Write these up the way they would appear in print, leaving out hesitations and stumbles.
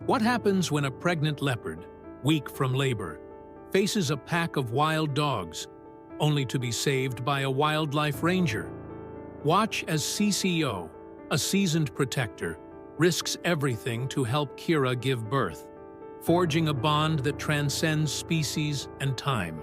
What happens when a pregnant leopard, weak from labor, faces a pack of wild dogs, only to be saved by a wildlife ranger? Watch as Ccio, a seasoned protector, risks everything to help Ccio give birth, forging a bond that transcends species and time.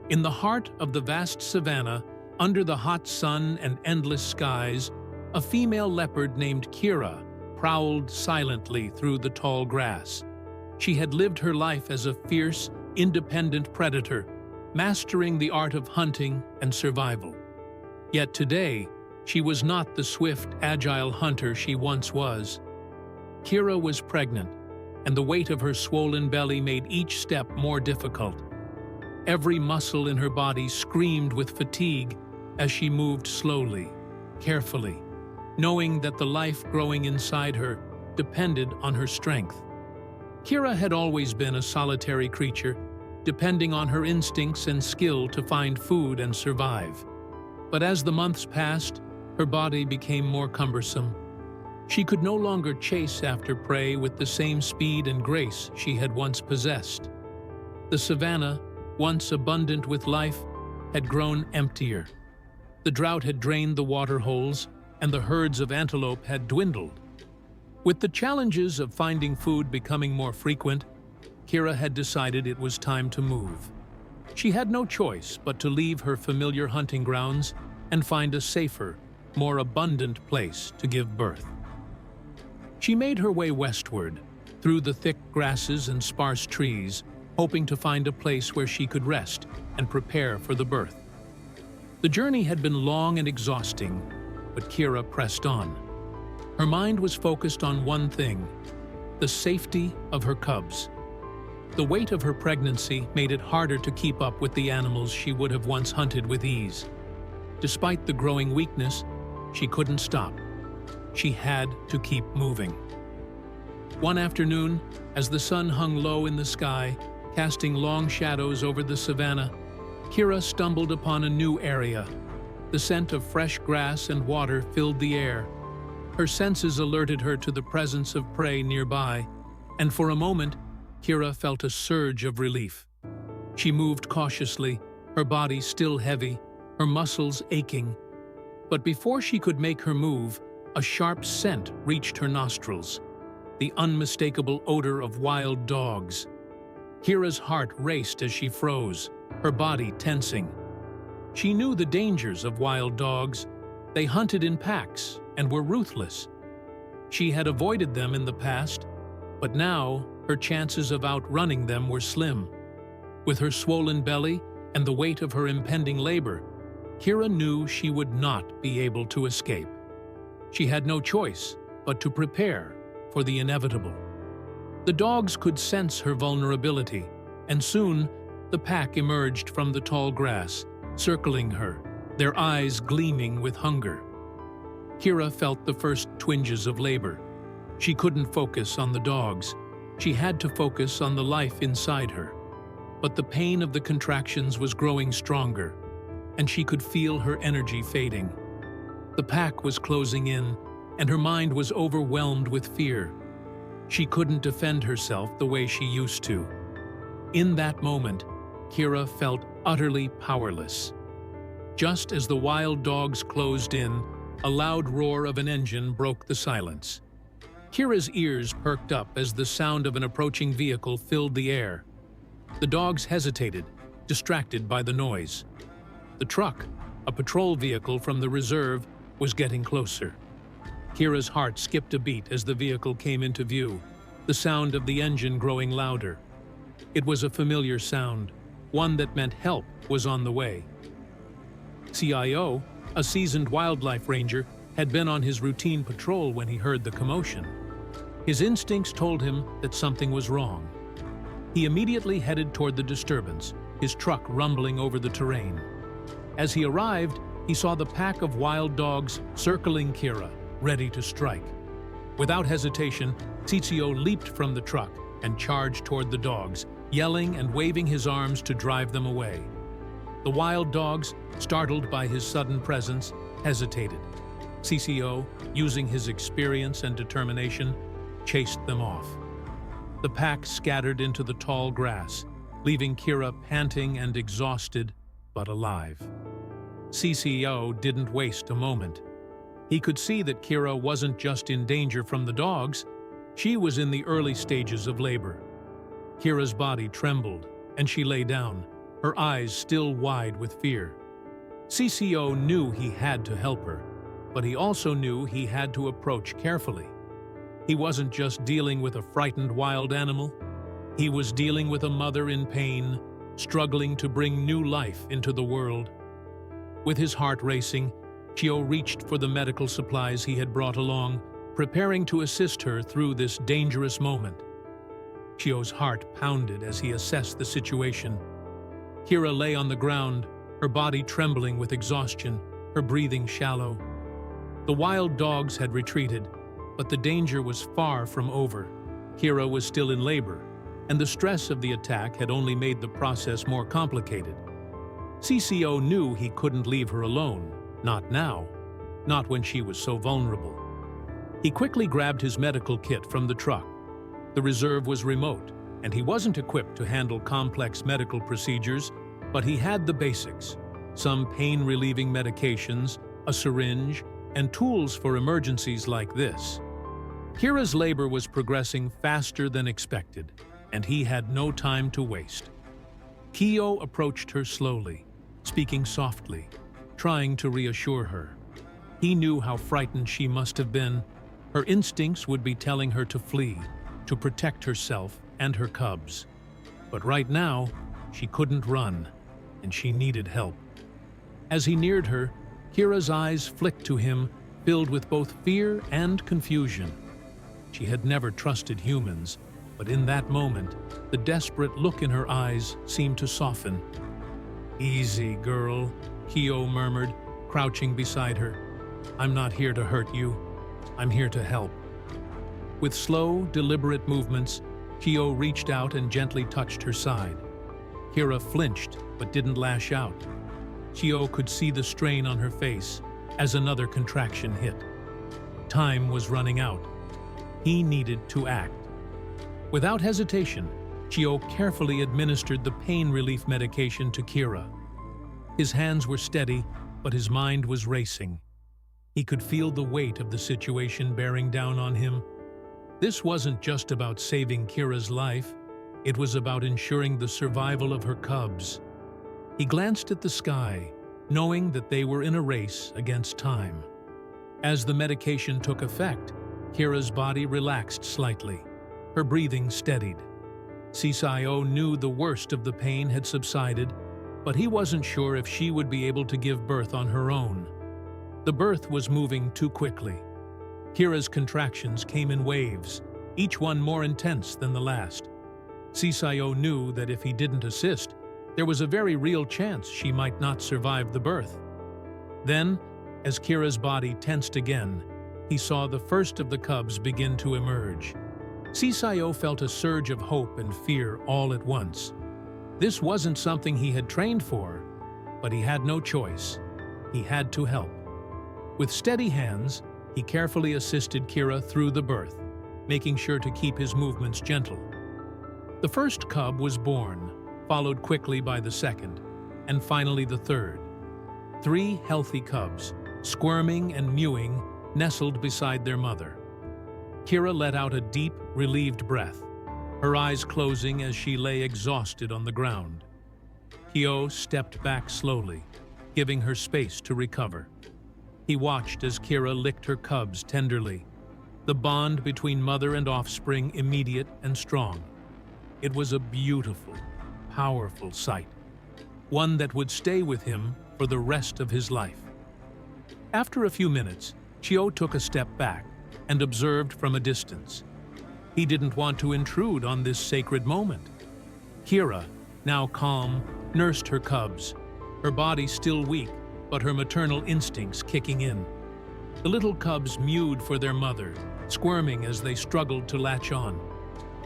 In the heart of the vast savannah, under the hot sun and endless skies, a female leopard named Ccio prowled silently through the tall grass. She had lived her life as a fierce, independent predator, mastering the art of hunting and survival. Yet today, she was not the swift, agile hunter she once was. Ccio was pregnant, and the weight of her swollen belly made each step more difficult. Every muscle in her body screamed with fatigue as she moved slowly, carefully, knowing that the life growing inside her depended on her strength. Ccio had always been a solitary creature, depending on her instincts and skill to find food and survive. But as the months passed, her body became more cumbersome. She could no longer chase after prey with the same speed and grace she had once possessed. The savannah, once abundant with life, had grown emptier. The drought had drained the water holes, and the herds of antelope had dwindled. With the challenges of finding food becoming more frequent, Ccio had decided it was time to move. She had no choice but to leave her familiar hunting grounds and find a safer, more abundant place to give birth. She made her way westward, through the thick grasses and sparse trees, hoping to find a place where she could rest and prepare for the birth. The journey had been long and exhausting, but Ccio pressed on. Her mind was focused on one thing: the safety of her cubs. The weight of her pregnancy made it harder to keep up with the animals she would have once hunted with ease. Despite the growing weakness, she couldn't stop. She had to keep moving. One afternoon, as the sun hung low in the sky, casting long shadows over the savannah, Ccio stumbled upon a new area. The scent of fresh grass and water filled the air. Her senses alerted her to the presence of prey nearby, and for a moment, Ccio felt a surge of relief. She moved cautiously, her body still heavy, her muscles aching. But before she could make her move, a sharp scent reached her nostrils, the unmistakable odor of wild dogs. Ciocio's heart raced as she froze, her body tensing. She knew the dangers of wild dogs. They hunted in packs and were ruthless. She had avoided them in the past, but now her chances of outrunning them were slim. With her swollen belly and the weight of her impending labor, Ccio knew she would not be able to escape. She had no choice but to prepare for the inevitable. The dogs could sense her vulnerability, and soon the pack emerged from the tall grass, circling her, their eyes gleaming with hunger. Ccio felt the first twinges of labor. She couldn't focus on the dogs. She had to focus on the life inside her. But the pain of the contractions was growing stronger, and she could feel her energy fading. The pack was closing in, and her mind was overwhelmed with fear. She couldn't defend herself the way she used to. In that moment, Ccio felt utterly powerless. Just as the wild dogs closed in, a loud roar of an engine broke the silence. Ciocio's ears perked up as the sound of an approaching vehicle filled the air. The dogs hesitated, distracted by the noise. The truck, a patrol vehicle from the reserve, was getting closer. Ciocio's heart skipped a beat as the vehicle came into view, the sound of the engine growing louder. It was a familiar sound, one that meant help was on the way. Ccio, a seasoned wildlife ranger, had been on his routine patrol when he heard the commotion. His instincts told him that something was wrong. He immediately headed toward the disturbance, his truck rumbling over the terrain. As he arrived, he saw the pack of wild dogs circling Ccio, ready to strike. Without hesitation, Ccio leaped from the truck and charged toward the dogs, yelling and waving his arms to drive them away. The wild dogs, startled by his sudden presence, hesitated. Ccio, using his experience and determination, chased them off. The pack scattered into the tall grass, leaving Ccio panting and exhausted, but alive. Ccio didn't waste a moment. He could see that Ccio wasn't just in danger from the dogs, she was in the early stages of labor. Cia's body trembled, and she lay down, her eyes still wide with fear. Ccio knew he had to help her, but he also knew he had to approach carefully. He wasn't just dealing with a frightened wild animal. He was dealing with a mother in pain, struggling to bring new life into the world. With his heart racing, Ccio reached for the medical supplies he had brought along, preparing to assist her through this dangerous moment. Cioc's heart pounded as he assessed the situation. Ccio lay on the ground, her body trembling with exhaustion, her breathing shallow. The wild dogs had retreated, but the danger was far from over. Ccio was still in labor, and the stress of the attack had only made the process more complicated. Ccio knew he couldn't leave her alone, not now, not when she was so vulnerable. He quickly grabbed his medical kit from the truck. The reserve was remote, and he wasn't equipped to handle complex medical procedures, but he had the basics: some pain-relieving medications, a syringe, and tools for emergencies like this. Cia's labor was progressing faster than expected, and he had no time to waste. Ccio approached her slowly, speaking softly, trying to reassure her. He knew how frightened she must have been. Her instincts would be telling her to flee, to protect herself and her cubs. But right now, she couldn't run, and she needed help. As he neared her, Cia's eyes flicked to him, filled with both fear and confusion. She had never trusted humans, but in that moment, the desperate look in her eyes seemed to soften. "Easy, girl," Ccio murmured, crouching beside her. "I'm not here to hurt you. I'm here to help." With slow, deliberate movements, Ccio reached out and gently touched her side. Ccio flinched, but didn't lash out. Ccio could see the strain on her face as another contraction hit. Time was running out. He needed to act. Without hesitation, Ccio carefully administered the pain relief medication to Ccio. His hands were steady, but his mind was racing. He could feel the weight of the situation bearing down on him. This wasn't just about saving Cia's life, it was about ensuring the survival of her cubs. He glanced at the sky, knowing that they were in a race against time. As the medication took effect, Cia's body relaxed slightly. Her breathing steadied. Ccio knew the worst of the pain had subsided, but he wasn't sure if she would be able to give birth on her own. The birth was moving too quickly. Cia's contractions came in waves, each one more intense than the last. Ccio knew that if he didn't assist, there was a very real chance she might not survive the birth. Then, as Cia's body tensed again, he saw the first of the cubs begin to emerge. Ccio felt a surge of hope and fear all at once. This wasn't something he had trained for, but he had no choice. He had to help. With steady hands, he carefully assisted Ccio through the birth, making sure to keep his movements gentle. The first cub was born, followed quickly by the second, and finally the third. 3 healthy cubs, squirming and mewing, nestled beside their mother. Ccio let out a deep, relieved breath, her eyes closing as she lay exhausted on the ground. Ccio stepped back slowly, giving her space to recover. He watched as Ccio licked her cubs tenderly, the bond between mother and offspring immediate and strong. It was a beautiful, powerful sight, one that would stay with him for the rest of his life. After a few minutes, Ccio took a step back and observed from a distance. He didn't want to intrude on this sacred moment. Ccio, now calm, nursed her cubs, her body still weak, but her maternal instincts kicking in. The little cubs mewed for their mother, squirming as they struggled to latch on.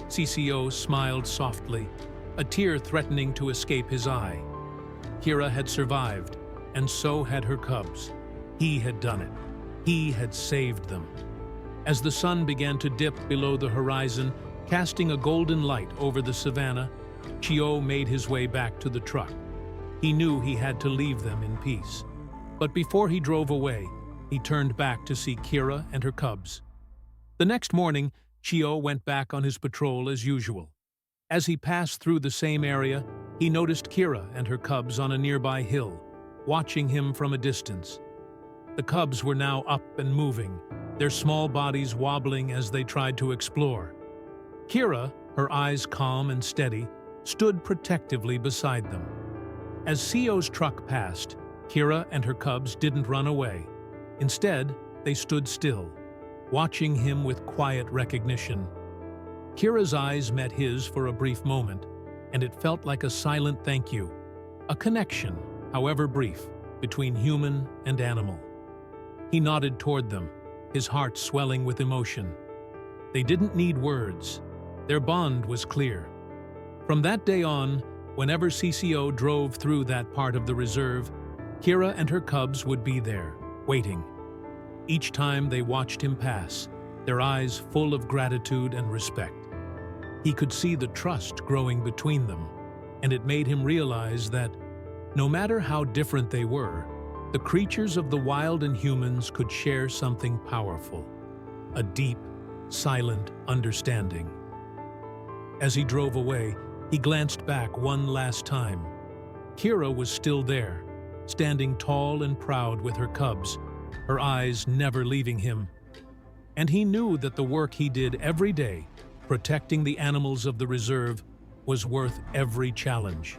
Ccio smiled softly, a tear threatening to escape his eye. Ccio had survived, and so had her cubs. He had done it. He had saved them. As the sun began to dip below the horizon, Casting a golden light over the savannah, Ccio made his way back to the truck. He knew he had to leave them in peace. But before he drove away, he turned back to see Kira and her cubs. The next morning, Ccio went back on his patrol as usual. As he passed through the same area, he noticed Kira and her cubs on a nearby hill, watching him from a distance. The cubs were now up and moving, their small bodies wobbling as they tried to explore. Kira, her eyes calm and steady, stood protectively beside them. AsCcio's truck passed, Kira and her cubs didn't run away. Instead, they stood still, watching him with quiet recognition. Kira's eyes met his for a brief moment, and it felt like a silent thank you, a connection, however brief, between human and animal. He nodded toward them, his heart swelling with emotion. They didn't need words. Their bond was clear. From that day on, whenever Ccio drove through that part of the reserve, Kira and her cubs would be there, waiting. Each time they watched him pass, their eyes full of gratitude and respect. He could see the trust growing between them, and it made him realize that, no matter how different they were, the creatures of the wild and humans could share something powerful, a deep, silent understanding. As he drove away, he glanced back one last time. Kira was still there, standing tall and proud with her cubs, her eyes never leaving him. And he knew that the work he did every day, protecting the animals of the reserve, was worth every challenge.